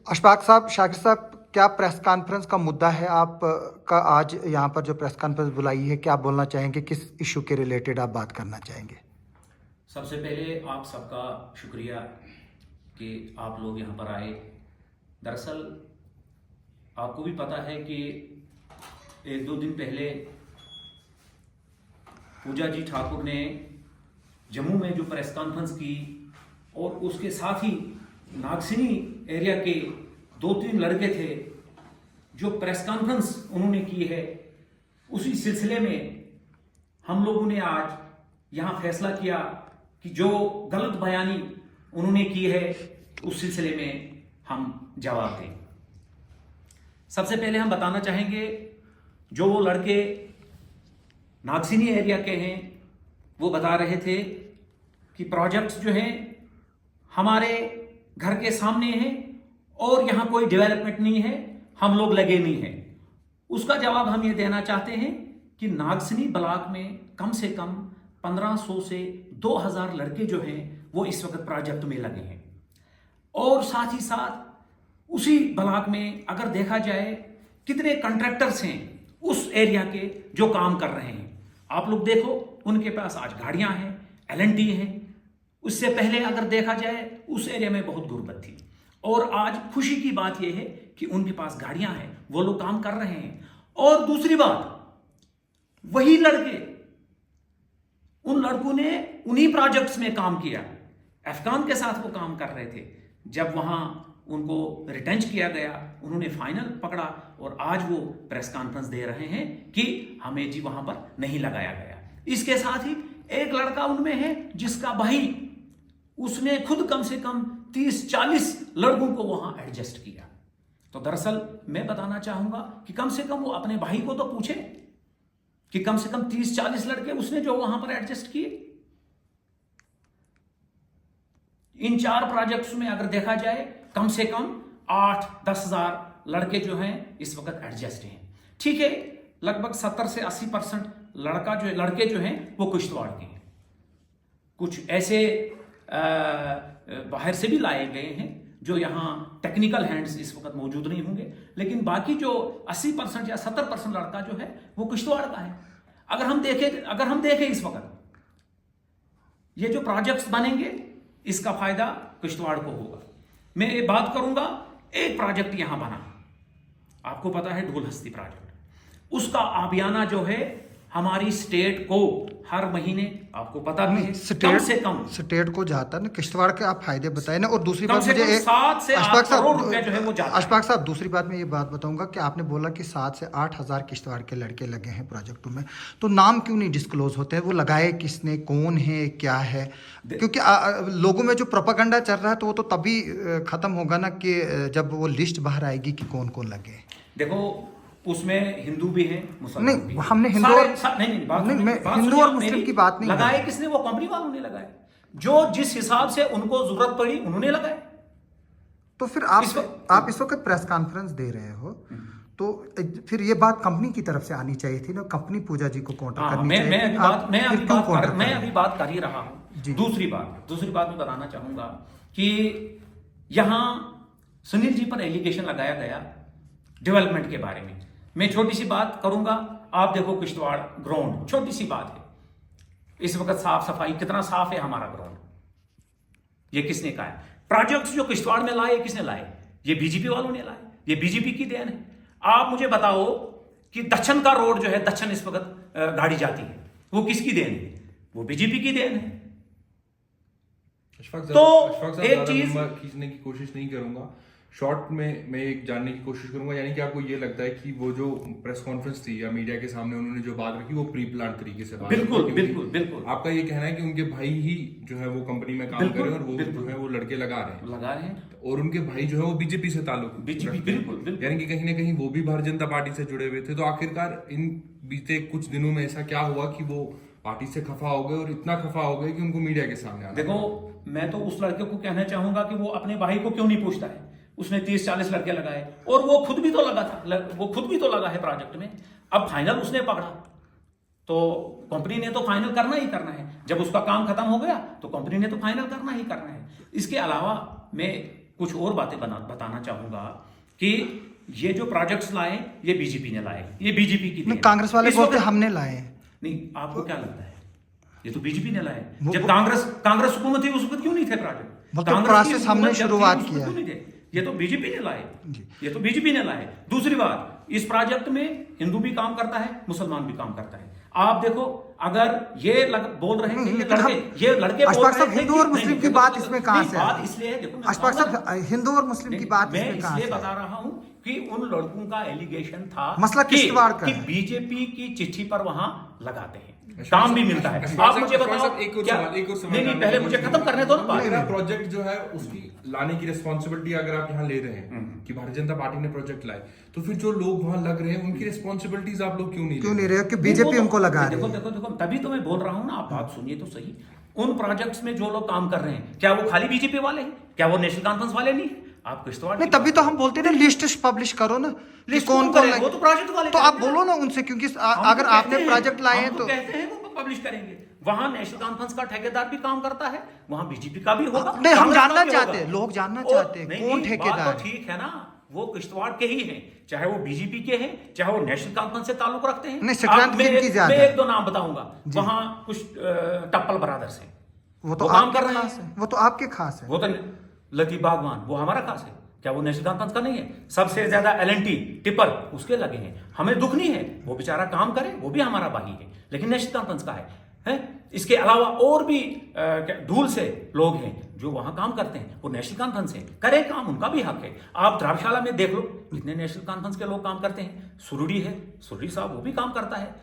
अशफाक साहब, शाकिर साहब, क्या प्रेस कॉन्फ्रेंस का मुद्दा है आप का आज यहाँ पर जो प्रेस कॉन्फ्रेंस बुलाई है, क्या बोलना चाहेंगे, किस इशू के रिलेटेड आप बात करना चाहेंगे? सबसे पहले आप सबका शुक्रिया कि आप लोग यहाँ पर आए। दरअसल आपको भी पता है कि एक दो दिन पहले पूजा जी ठाकुर ने जम्मू में जो प्रेस कॉन्फ्रेंस की और उसके साथ ही नागसिनी एरिया के 2-3 लड़के थे जो प्रेस कॉन्फ्रेंस उन्होंने की है, उसी सिलसिले में हम लोगों ने आज यहाँ फैसला किया कि जो गलत बयानी उन्होंने की है उस सिलसिले में हम जवाब दें। सबसे पहले हम बताना चाहेंगे, जो वो लड़के नागसिनी एरिया के हैं वो बता रहे थे कि प्रोजेक्ट्स जो हैं हमारे घर के सामने हैं और यहाँ कोई डेवलपमेंट नहीं है, हम लोग लगे नहीं हैं। उसका जवाब हम ये देना चाहते हैं कि नागसिनी ब्लॉक में कम से कम 1500 से 2000 लड़के जो हैं वो इस वक्त प्रोजेक्ट में लगे हैं। और साथ ही साथ उसी ब्लॉक में अगर देखा जाए कितने कॉन्ट्रैक्टर्स हैं उस एरिया के जो काम कर रहे हैं, आप लोग देखो उनके पास आज गाड़ियां हैं, एलएनटी हैं। उससे पहले अगर देखा जाए उस एरिया में बहुत गुर्बत थी और आज खुशी की बात यह है कि उनके पास गाड़ियां हैं, वो लोग काम कर रहे हैं। और दूसरी बात, वही लड़के, उन लड़कों ने उन्हीं प्रोजेक्ट्स में काम किया, अफगान के साथ वो काम कर रहे थे। जब वहां उनको रिटेंच किया गया, उन्होंने फाइनल पकड़ा और आज वो प्रेस कॉन्फ्रेंस दे रहे हैं कि हमें जी वहां पर नहीं लगाया गया। इसके साथ ही एक लड़का उनमें है जिसका भाई, उसने खुद कम से कम 30-40 लड़कों को वहां एडजस्ट किया। तो दरअसल मैं बताना चाहूंगा कि कम से कम वो अपने भाई को तो पूछे कि कम से कम 30-40 लड़के उसने जो वहां पर एडजस्ट किए। इन 4 प्रोजेक्ट्स में अगर देखा जाए कम से कम 8-10 हजार लड़के जो हैं इस वक्त एडजस्ट हैं। ठीक है, लगभग 70 से 80% लड़के जो हैं वो किश्तवाड़ के हैं। कुछ ऐसे बाहर से भी लाए गए हैं जो यहाँ टेक्निकल हैंड्स इस वक्त मौजूद नहीं होंगे, लेकिन बाकी जो 80% या 70% लड़का जो है वो किश्तवाड़ का है। अगर हम देखें इस वक्त ये जो प्रोजेक्ट्स बनेंगे इसका फायदा किश्तवाड़ को होगा। मैं ये बात करूंगा, एक प्रोजेक्ट यहां बना, आपको पता है ढोलहस्ती प्रोजेक्ट, उसका आबियाना जो है हमारी स्टेट को हर महीने, आपको पता भी है, कम से कम स्टेट को जाता है ना, किश्तवाड़ के आप फायदे बताए ना। और दूसरी बात, मुझे 7 से 8 करोड़ रुपए जो है वो जाता है। अशफाक साहब, दूसरी बात मैं ये बात बताऊंगा कि आपने बोला कि 7 से 8 हजार किश्तवाड़ के लड़के लगे हैं प्रोजेक्टों में, तो नाम क्यों नहीं डिस्क्लोज होते हैं? वो लगाए किसने, कौन है, क्या है? क्योंकि लोगों में जो प्रोपागेंडा चल रहा है तो वो तो तभी खत्म होगा ना कि जब वो लिस्ट बाहर आएगी कि कौन कौन लगे। देखो, उसमें हिंदू भी हैं, मुसलमान भी हैं। हमने हिंदू और नहीं, हिंदू और मुस्लिम की बात नहीं लगाए किसने? वो कंपनी वालों ने लगाए, जो जिस हिसाब से उनको जरूरत पड़ी उन्होंने लगाए। तो फिर आप इस वक्त प्रेस कॉन्फ्रेंस दे रहे हो, तो फिर ये बात कंपनी की तरफ से आनी चाहिए थी ना, कंपनी पूजा जी को कांटेक्ट करनी चाहिए। मैं अभी बात कर ही रहा हूं। दूसरी बात मैं बताना चाहूंगा कि यहां सुनील जी पर एलिगेशन लगाया गया डेवलपमेंट के बारे में। मैं छोटी सी बात करूंगा, आप देखो किश्तवाड़ ग्राउंड, छोटी सी बात है, इस वक्त साफ सफाई कितना साफ है हमारा ग्राउंड, ये किसने कहा है? प्रोजेक्ट्स जो किश्तवाड़ में लाए किसने लाए? ये बीजेपी वालों ने लाए, ये बीजेपी की देन है। आप मुझे बताओ कि दक्षिण का रोड जो है, दक्षिण इस वक्त गाड़ी जाती है, वो किसकी देन है? वो बीजेपी की देन है। तो एक चीज खींचने की कोशिश नहीं करूंगा, शॉर्ट में मैं एक जानने की कोशिश करूंगा, यानी कि आपको ये लगता है कि वो जो प्रेस कॉन्फ्रेंस थी या मीडिया के सामने उन्होंने जो बात रखी वो प्री प्लान तरीके से बात बिल्कुल। आपका ये कहना है कि उनके भाई ही जो है वो कंपनी में काम कर रहे हैं और वो जो है वो लड़के लगा रहे हैं और उनके भाई जो है वो बीजेपी से ताल्लुक, बिल्कुल, यानी कि कहीं ना कहीं वो भी भारतीय जनता पार्टी से जुड़े हुए थे। तो आखिरकार इन बीते कुछ दिनों में ऐसा क्या हुआ कि वो पार्टी से खफा हो गए और इतना खफा हो गए कि उनको मीडिया के सामने आना? देखो, मैं तो उस लड़के को कहना चाहूंगा कि वो अपने भाई को क्यों नहीं पूछता है। उसने 30-40 लड़के लगाए और वो खुद भी तो लगा था, वो खुद भी तो लगा है प्रोजेक्ट में। अब फाइनल उसने पकड़ा तो कंपनी ने तो फाइनल करना ही करना है। जब उसका काम खत्म हो गया तो कंपनी ने तो फाइनल करना ही करना है। इसके अलावा मैं कुछ और बातें बताना चाहूंगा कि ये जो प्रोजेक्ट्स लाए ये बीजेपी ने लाए, ये बीजेपी की नहीं, कांग्रेस वाले इस बोलते वक्त- हमने लाए हैं। नहीं, आपको क्या लगता है? ये तो बीजेपी ने लाए। वो- जब कांग्रेस हुकूमत थी उस वक्त क्यों नहीं थे प्रोजेक्ट? मतलब कांग्रेस की प्रोसेस हमने हुकूमत जब थी, शुरुआत उस वक्त किया। क्यों नहीं थे? ये तो बीजेपी ने लाए, ये तो बीजेपी ने लाए। दूसरी बात, इस प्रोजेक्ट में हिंदू भी काम करता है, मुसलमान भी काम करता है। आप देखो, अगर ये बोल रहे हैं कि ये लड़के बोल अशफाक रहे साहब, थे हिंदू कि- और नहीं, मुस्लिम नहीं, की देखो, बात देखो, इसमें कहाँ नहीं, से बात है? इसलिए है, देखो मैं अशफाक बताऊंगा। साहब, हिंदू और मुस्लिम की बात मैं इसमें कहाँ इसलिए से है? बता रहा हूं कि उन लड़कों का एलिगेशन था मसला किश्तवाड़ का कि है। बीजेपी की चिट्ठी पर वहां लगाते हैं, काम भी मिलता है। आप मुझे बताओ एक और क्या? सवाल नहीं, पहले मुझे खत्म करने दो ना बात। मेरा प्रोजेक्ट जो है उसकी लाने की रिस्पॉन्सिबिलिटी अगर आप यहाँ ले रहे हैं कि भारतीय जनता पार्टी ने प्रोजेक्ट लाए, तो फिर जो लोग वहां लग रहे हैं उनकी रिस्पॉन्सिबिलिटीज आप लोग क्यों नहीं रहे? कि बीजेपी उनको लगा रही देखो है। देखो देखो, तभी तो मैं बोल रहा हूं ना, आप बात सुनिए तो सही। उन प्रोजेक्ट्स में जो लोग काम कर रहे हैं, क्या वो खाली बीजेपी वाले हैं? क्या वो नेशनल कॉन्फ्रेंस वाले नहीं? आप किश्तवाड़ नहीं, तभी तो हम बोलते हैं ना, लिस्ट पब्लिश करो ना कि लिस्ट कौन कौन कौन करे? वो तो प्रोजेक्ट वाले तो आप करेंगे बोलो ना उनसे, क्योंकि हम अगर तो आपने कहते हैं, प्रोजेक्ट लाए हैं हम तो कहते हैं वो पब्लिश करेंगे। वहां नेशनल कॉन्फ्रेंस का ठेकेदार भी काम करता है, वहां बीजेपी का भी होगा। नहीं, हम कांग्रेस का जानना भी चाहते होगा। हैं, लोग जानना और चाहते हैं नहीं, कौन नहीं, ठेकेदार बात है। तो ठीक है ना, वो किश्तवाड़ के ही हैं, चाहे वो बीजेपी के हैं, चाहे वो नेशनल कॉन्फ्रेंस से ताल्लुक रखते हैं। नहीं, संक्रांत अब मैं जिनकी ज्यादा मैं है। एक दो नाम बताऊंगा, वहां कुछ टप्पल ब्रदर्स हैं, वो तो वो काम आपके कर रहे खास हैं। है, वो तो आपके खास है। वो तो लतीफ बागवान, वो हमारा खास है। क्या वो नेशनल कॉन्फ्रेंस का नहीं है? सबसे ज्यादा LNT टिपर उसके लगे हैं। हमें दुख नहीं है, वो बेचारा काम करे, वो भी हमारा भाई है, लेकिन नेशनल कॉन्फ्रेंस का है? इसके अलावा और भी धूल से लोग हैं जो वहां काम करते हैं, वो नेशनल कॉन्फ्रेंस है, करें काम, उनका भी हक है। आप द्राक्षाला में देख लो, कितने नेशनल कॉन्फ्रेंस के लोग काम करते हैं। सुरुडी है, सुरुडी साहब वो भी काम करता है?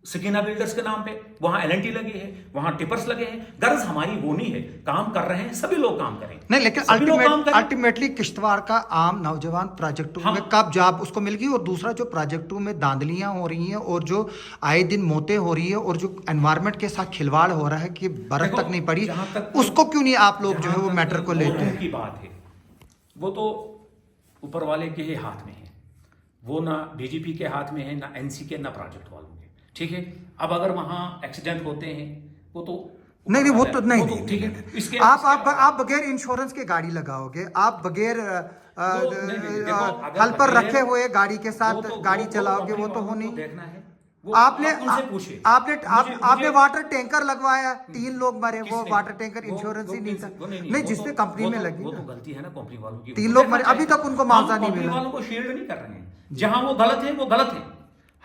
सकीना बिल्डर्स के नाम पे वहां LNT लगी है, वहां टिपर्स लगे हैं। गर्ज हमारी वो नहीं है, काम कर रहे हैं, सभी लोग काम करें। नहीं, लेकिन सभी लोग काम करें। अल्टीमेटली किश्तवाड़ का आम नौजवान प्रोजेक्ट टू में कब जॉब उसको मिल गई, और दूसरा जो प्रोजेक्ट टू में धांधलियां हो रही हैं और जो आए दिन मौतें हो रही है और जो एनवायरमेंट के साथ खिलवाड़ हो रहा है कि बरफ देखो, तक नहीं पड़ी, जहां तक उसको क्यों नहीं आप लोग जो है वो जहां तक मैटर को लेते वोटों हैं? की बात है, वो तो ऊपर वाले के ही हाथ में है। वो ना बीजेपी के हाथ में है, ना NC के, ना प्रोजेक्ट वालों के। ठीक है, अब अगर वहां एक्सीडेंट होते हैं, वो तो नहीं, वो तो नहीं, ठीक है। इसके आप बगैर इंश्योरेंस के गाड़ी लगाओगे, आप बगैर देखो, हल पर अगर रखे हुए गाड़ी के वो साथ तो- गाड़ी वो चलाओगे, वो तो कंपनी हो वालों नहीं। को देखना है। वो आपने आप उनसे पूछिए। आपने वाटर टैंकर लगवाया, 3 लोग मरे, वो किसने? वाटर टैंकर वो- इंश्योरेंस ही वो नहीं था। वो नहीं, नहीं, वो जिसने तो- कंपनी वो में तो- लगी वो ना। तो गलती है ना कंपनी वालों की। 3 उनको लोग देखना मरे, अभी चाहिए। तक उनको मुआवजा हम नहीं कंपनी मिला। वालों को शील्ड नहीं कर रहे हैं। जहां वो गलत है वो गलत है।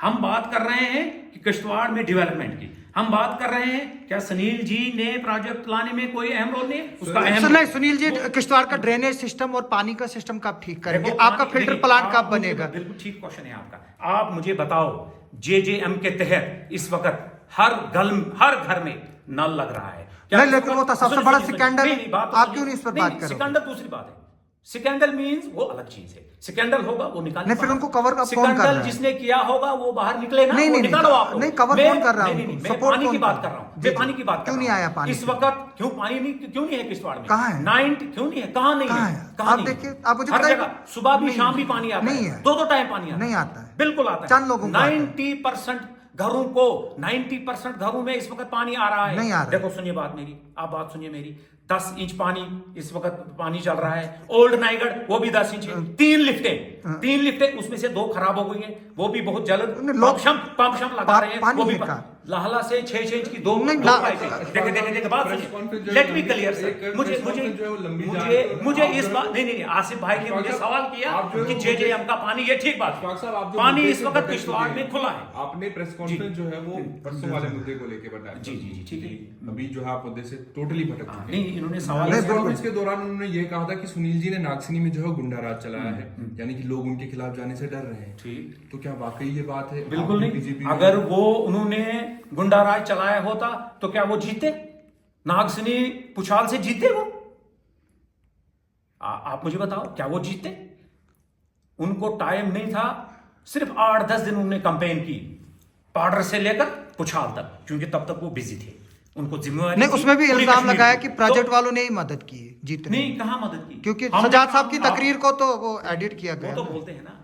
हम बात कर रहे हैं कि किश्तवाड़ में डेवलपमेंट की, हम बात कर रहे हैं क्या सुनील जी ने प्रोजेक्ट लाने में कोई अहम रोल नहीं है? उसका अहम नहीं, सुनील जी किश्तवाड़ का ड्रेनेज सिस्टम और पानी का सिस्टम कब ठीक करेंगे? देखो, आपका पानी- फिल्टर नहीं, प्लांट आप कब मुझे- बनेगा? बिल्कुल ठीक क्वेश्चन है आपका। आप मुझे बताओ, JJM के तहत इस वक्त हर घर में नल लग रहा है क्या? नहीं, लेकिन वो तो सबसे सुनिए, बड़ा सुनिए, स्कैंडल नहीं, है। नहीं, बात तो आप सुनिए। क्यों नहीं इस पर नहीं, बात करोगे? स्कैंडल दूसरी बात है। स्कैंडल मींस वो अलग चीज है। स्कैंडल होगा वो निकाल नहीं, फिर उनको cover कौन कर रहा है? जिसने किया होगा वो बाहर निकले ना, नहीं, वो नहीं, निकालो नहीं, आप लोग। नहीं, cover मैं- कौन कर रहा है नहीं, उनको? नहीं, मैं Support पानी कौन की बात कर कर रहा रहा है? हूँ। जी, मैं पानी की बात कर क्यों रहा नहीं हूँ। आया पानी? इस वक्त क्यों पानी नहीं, क्यों नहीं है किश्तवाड़ में? कहाँ है? 90 क्यों नहीं है? कहाँ नहीं कहाँ है? है? कहाँ आप नहीं है? देखिए, आप मुझे हर बताइए। जगह सुबह भी नहीं, शाम भी पानी आता नहीं है, है। 2 टाइम पानी आता है। नहीं आता है। बिल्कुल आता है। चंद लोगों को आता है। 90% घरों को 90% घरों में इस वक्त पानी आ रहा है। नहीं आ रहा है। देखो सुनिए बात मेरी, आप बात सुनिए मेरी। 10 इंच पानी इस वक्त पानी चल रहा है। ओल्ड नाइगढ़ वो भी 10 इंच है। 3 लिफ्टें उसमें से 2 खराब हो गई है, वो भी बहुत जल्द पंप शम लगा रहे हैं। पानी वो भी है का? लाहला से 6 इंच की 2 नहीं, देखे बात सुनिए। Let me clear sir. मुझे इस बात नहीं आसिफ भाई ने मुझे सवाल किया कि JJM का पानी, ये ठीक बात है। पानी इस वक्त किश्तवाड़ में खुला है। आपने प्रेस कॉन्फ्रेंस जो है वो परसों वाले मुद्दे को लेके बताया। जी, ठीक है। अभी जो है आप मुद्दे से टोटली भटक चुके हैं। नहीं, इन्होंने सवाल प्रेस कॉन्फ्रेंस के दौरान उन्होंने ये कहा था कि सुनील जी ने नागसिनी में जो है गुंडा राज चलाया है, यानी कि लोग उनके खिलाफ जाने से डर रहे हैं। ठीक, तो क्या वाकई ये बात है? बिल्कुल नहीं। बीजेपी अगर वो उन्होंने गुंडा राज चलाया होता तो क्या वो जीते? नागसिनी पुछाल से जीते वो? आप मुझे बताओ, क्या वो जीते? उनको टाइम नहीं था। सिर्फ 8-10 दिन उन्होंने कैंपेन की, पार्डर से लेकर पुछाल तक, क्योंकि तब तक वो बिजी थे। उनको जिम्मेवारी नहीं, थी उसमें भी पूरी इल्जाम कश्मीर लगाया की। कि प्रोजेक्ट तो- वालों ने ही मदद की है जीतने में। नहीं, कहां मदद की? क्योंकि हमने सजाद कहा- साहब की तकरीर को तो वो एडिट किया वो गया तो ना। बोलते हैं ना,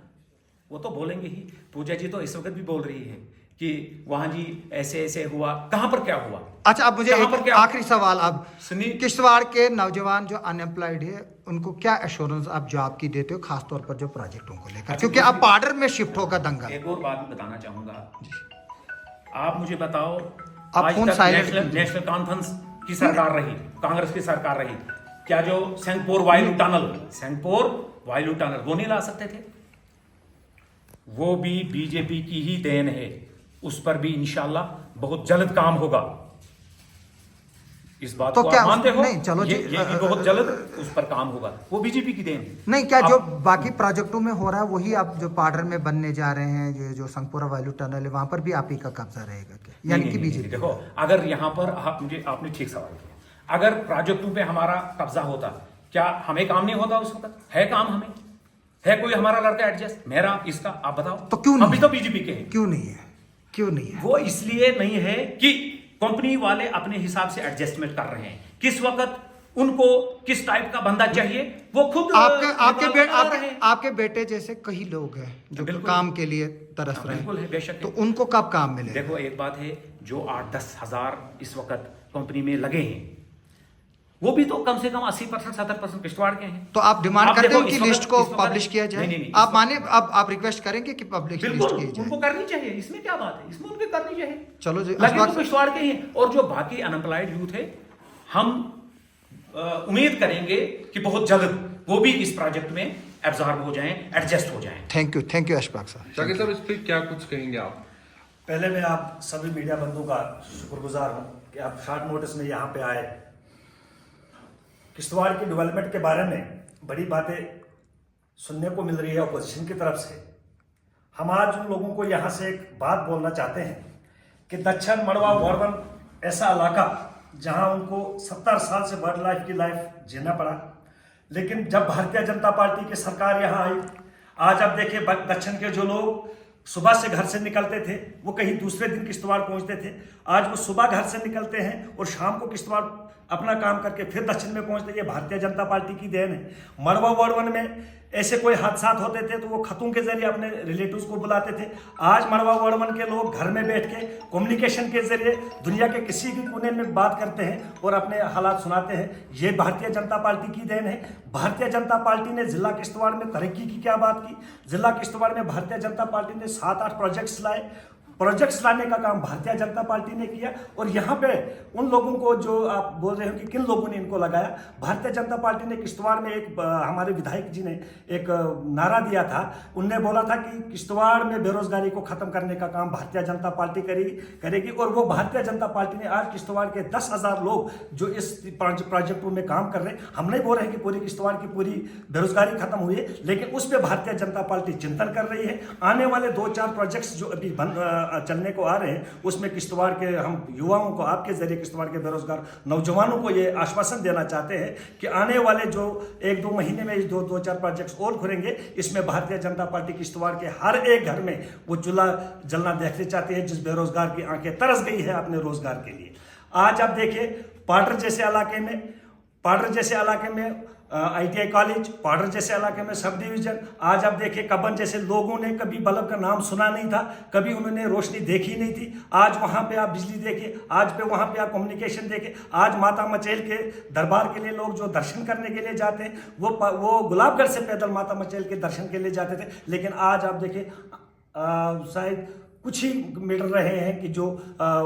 वो तो बोलेंगे ही। पूजा जी तो इस वक्त भी बोल रही है कि वहां जी ऐसे ऐसे हुआ, कहां पर क्या हुआ। अच्छा, अब मुझे कहां पर एक क्या आखिरी सवाल, अब सुनिए। किश्तवाड़ के नौजवान जो अनएम्प्लॉयड है उनको क्या एश्योरेंस आप जॉब की देते हो, खासतौर पर जो प्रोजेक्टों को लेकर, अच्छा, क्योंकि अब बॉर्डर में शिफ्ट होगा दंगल। एक और बात मैं बताना चाहूंगा, आप मुझे बताओ, आप आज फोन तक साइलेंट कीजिए। नेशनल कॉन्फ्रेंस की सरकार रही, कांग्रेस की सरकार रही, क्या जो सेंगपोर वायलू टनल वो नहीं ला सकते थे? वो भी बीजेपी की ही देन है, उस पर भी इंशाल्लाह बहुत जल्द काम होगा। इस बात तो को क्या आप मानते हो? नहीं, चलो ये जी, भी बहुत जल्द उस पर काम होगा, वो बीजेपी की देन है। नहीं, क्या जो आप- बाकी प्रोजेक्टों में हो रहा है वही आप जो बॉर्डर में बनने जा रहे हैं, ये जो संगपोरा वायलू टनल है वहां पर भी आप ही का कब्जा रहेगा क्या, यानी कि नहीं, बीजेपी? देखो, अगर यहाँ पर आपने ठीक सवाल किया, अगर प्रोजेक्टों पे हमारा कब्जा होता, क्या हमें काम नहीं होता? उस वक्त है काम, हमें है कोई हमारा लड़का एडजस्ट, मेरा इसका, आप बताओ। तो क्यों नहीं अभी है? तो बीजेपी के हैं। क्यों नहीं है? क्यों नहीं है? वो इसलिए नहीं है कि कंपनी वाले अपने हिसाब से एडजस्टमेंट कर रहे हैं, किस वक्त उनको किस टाइप का बंदा चाहिए वो खुद आपके बेटे जैसे कई लोग हैं जो बिल्कुल। काम के लिए तरस रहे बिल्कुल है, हैं, बेशक तो है। उनको कब काम मिलेगा? देखो, एक बात है, जो 8-10 हजार इस वक्त कंपनी में लगे हैं, वो भी तो कम से कम 80% 70% किश्तवाड़ के हैं। तो आप डिमांड अब करते देखो, हो कि इस वक्त- लिस्ट को इस वक्त- पब्लिश किया जाए? नहीं, आप माने, अब आप रिक्वेस्ट करेंगे कि पब्लिश लिस्ट बिल्कुल की उनको जाए? करनी चाहिए, इसमें क्या बात है, इसमें उनको करनी चाहिए। चलो जी, लगे अशफाक तो किश्तवाड़ के हैं, और जो बाकी अनएम्प्लॉयड यूथ है, हम उम्मीद करेंगे कि बहुत जल्द वो भी इस प्रोजेक्ट में एब्जॉर्ब हो जाएं, एडजस्ट हो जाएं। थैंक यू अशफाक साहब। शाकिर साहब, इस पर क्या कुछ कहेंगे आप? पहले मैं आप सभी मीडिया बंधुओं का शुक्रगुजार हूं कि आप शॉर्ट नोटिस में यहाँ पे आए। किश्तवाड़ की डेवलपमेंट के बारे में बड़ी बातें सुनने को मिल रही है अपोजिशन की तरफ से। हम आज उन लोगों को यहाँ से एक बात बोलना चाहते हैं कि दक्षिण मड़वा वर्वन ऐसा इलाका जहाँ उनको 70 साल से वर्ड लाइफ की लाइफ जीना पड़ा, लेकिन जब भारतीय जनता पार्टी की सरकार यहाँ आई, आज आप देखिए दक्षिण के जो लोग सुबह से घर से निकलते थे वो कहीं दूसरे दिन किश्तवाड़ पहुंचते थे, आज वो सुबह घर से निकलते हैं और शाम को किश्तवाड़ अपना काम करके फिर दक्षिण में पहुंचते। ये भारतीय जनता पार्टी की देन है। मड़वा वर्वन में ऐसे कोई हादसा होते थे तो वो खतों के जरिए अपने रिलेटिव्स को बुलाते थे। आज मड़वा वर्वन के लोग घर में बैठ के कम्युनिकेशन के जरिए दुनिया के किसी भी कोने में बात करते हैं और अपने हालात सुनाते हैं। ये भारतीय जनता पार्टी की देन है। भारतीय जनता पार्टी ने जिला किश्तवाड़ में तरक्की की क्या बात की। जिला किश्तवाड़ में भारतीय जनता पार्टी ने 7-8 प्रोजेक्ट्स लाए। प्रोजेक्ट्स लाने का काम भारतीय जनता पार्टी ने किया। और यहाँ पे उन लोगों को जो आप बोल रहे हो कि किन लोगों ने इनको लगाया, भारतीय जनता पार्टी ने किश्तवाड़ में एक हमारे विधायक जी ने एक नारा दिया था। उनने बोला था कि किश्तवाड़ में बेरोजगारी को खत्म करने का काम भारतीय जनता पार्टी करेगी। और वो भारतीय जनता पार्टी ने आज किश्तवाड़ के 10,000 लोग जो इस प्रोजेक्टों में काम कर रहे हैं, हम नहीं बोल रहे हैं कि पूरी किश्तवाड़ की पूरी बेरोजगारी खत्म हुई है, लेकिन उस पर भारतीय जनता पार्टी चिंतन कर रही है। आने वाले 2-4 प्रोजेक्ट्स जो अभी चलने को आ रहे हैं उसमें किश्तवाड़ के हम युवाओं को आपके जरिए किश्तवाड़ के बेरोजगार नौजवानों को ये आश्वासन देना चाहते हैं कि आने वाले जो 1-2 महीने में 2-4 प्रोजेक्ट्स और खुलेंगे, इसमें भारतीय जनता पार्टी किश्तवाड़ के हर एक घर में वो चूल्हा जलना देखना चाहते हैं, जिस बेरोजगार की आंखें तरस गई है अपने रोजगार के लिए। आज आप देखिए पाटर जैसे इलाके में ITI कॉलेज, पाडर जैसे इलाके में सब डिवीजन। आज आप देखिए कब्बन जैसे लोगों ने कभी बल्ब का नाम सुना नहीं था, कभी उन्होंने रोशनी देखी नहीं थी, आज वहां पे आप बिजली देखिए, आज पे वहां पे आप कम्युनिकेशन देखिए। आज माता मचेल के दरबार के लिए लोग जो दर्शन करने के लिए जाते हैं वो गुलाबगढ़ से पैदल माता मचेल के दर्शन के लिए जाते थे, लेकिन आज आप देखिए शायद कुछ ही मिल रहे हैं कि जो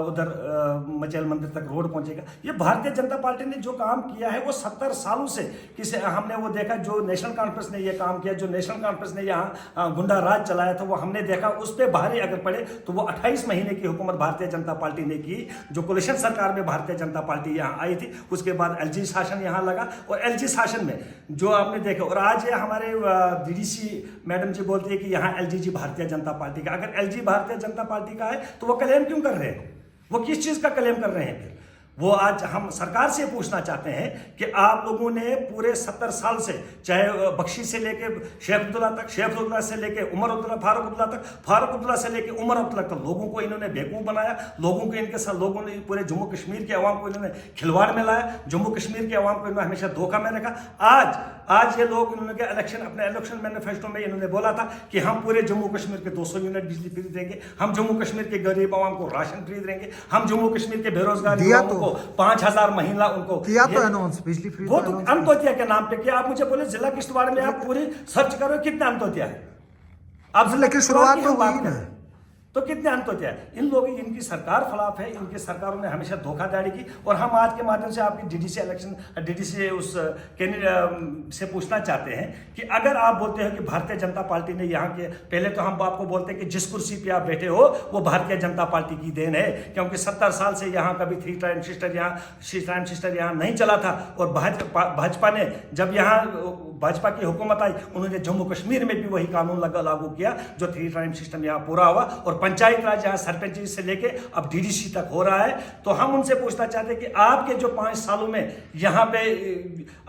उधर मचेल मंदिर तक रोड पहुंचेगा। ये भारतीय जनता पार्टी ने जो काम किया है वो 70 सालों से किसे हमने वो देखा। जो नेशनल कॉन्फ्रेंस ने ये काम किया, जो नेशनल कॉन्फ्रेंस ने यहाँ गुंडा राज चलाया था, वो हमने देखा। उस पर भारी अगर पड़े तो वो 28 महीने की हुकूमत भारतीय जनता पार्टी ने की। जो कोलिशन सरकार में भारतीय जनता पार्टी यहाँ आई थी, उसके बाद LG शासन यहाँ लगा और LG शासन में जो आपने देखा। और आज ये हमारे DDC मैडम जी बोलती है कि यहाँ LG जी भारतीय जनता पार्टी का। अगर LG भारतीय जनता पार्टी का है तो वो क्लेम क्यों कर रहे हैं? वो किस चीज का क्लेम कर रहे हैं? फिर वो आज हम सरकार से पूछना चाहते हैं कि आप लोगों ने पूरे 70 साल से, चाहे बख्शी से लेके शेख अब्दुल्ला तक, शेख अब्दुल्ला से लेके उमर अब्दुल्ला, फारूक अब्दुल्ला तक, फारूक अब्दुल्ला से लेके उमर अब्दुल्ला तक लोगों को इन्होंने बेवकूफ बनाया, लोगों को इनके साथ, लोगों ने पूरे जम्मू कश्मीर के अवाम को इन्होंने खिलवाड़ में लाया, जम्मू कश्मीर के अवाम को इन्होंने हमेशा धोखा में रखा। आज ये लोग, इन्होंने अपने इलेक्शन मैनिफेस्टो में इन्होंने बोला था कि हम पूरे जम्मू कश्मीर के 200 यूनिट बिजली फ्री देंगे, हम जम्मू कश्मीर के गरीब आवाम को राशन फ्री देंगे, हम जम्मू कश्मीर के बेरोजगार युवाओं को 5,000 महीना उनको किया तो अनाउंस, बिजली फ्री वो तो अंत्योदया के नाम पे किया। आप मुझे बोले जिला किश्तवाड़ में आप पूरी सर्च करो कितने अंत्योदया है, आप लेकिन शुरुआत तो हुई ना, तो कितने अंत्योदय है। इन लोग, इनकी सरकार खिलाफ है, इनकी सरकारों ने हमेशा धोखाधड़ी की। और हम आज के माध्यम से आपकी डीडीसी उस कैंडिडेट से पूछना चाहते हैं कि अगर आप बोलते हो कि भारतीय जनता पार्टी ने यहाँ के, पहले तो हम आपको बोलते हैं कि जिस कुर्सी पे आप बैठे हो वो भारतीय जनता पार्टी की देन है, क्योंकि 70 साल से यहाँ कभी थ्री टाइम सिस्टर यहाँ नहीं चला था। और भाजपा ने जब यहाँ भाजपा की हुकूमत आई, उन्होंने जम्मू कश्मीर में भी वही कानून लागू किया जो थ्री टाइम सिस्टम यहाँ पूरा हुआ। और पंचायत राज यहाँ सरपंच से लेके अब डीडीसी तक हो रहा है। तो हम उनसे पूछना चाहते हैं कि आपके जो 5 सालों में यहाँ पे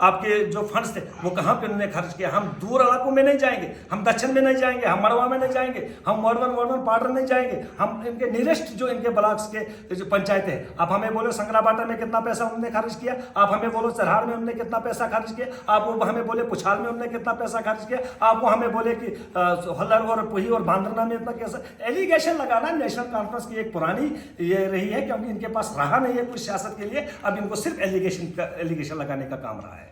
आपके जो फंड्स थे वो कहाँ पे उन्होंने खर्च किया। हम दूर इलाकों में नहीं जाएंगे, हम दक्षिण में नहीं जाएंगे, हम मड़वा में नहीं जाएंगे, हम मॉडर्न पार्डर नहीं जाएंगे, हम इनके नियरेस्ट जो इनके ब्लॉक्स के जो पंचायत है, आप हमें बोलो संगराबाटा में कितना पैसा उन्होंने खर्च किया, आप हमें बोलो चरहार में उन्होंने कितना पैसा खर्च किया, आप वो हमें बोले पुछाल में उन्होंने कितना पैसा खर्च किया, आप वो हमें बोले कि हल्लर और पुही और बांद्रना में इतना कैसा। एलिगेशन लगाना नेशनल कॉन्फ्रेंस की एक पुरानी ये रही है, क्योंकि इनके पास रहा नहीं है कुछ सियासत के लिए, अब इनको सिर्फ एलिगेशन लगाने का काम रहा है।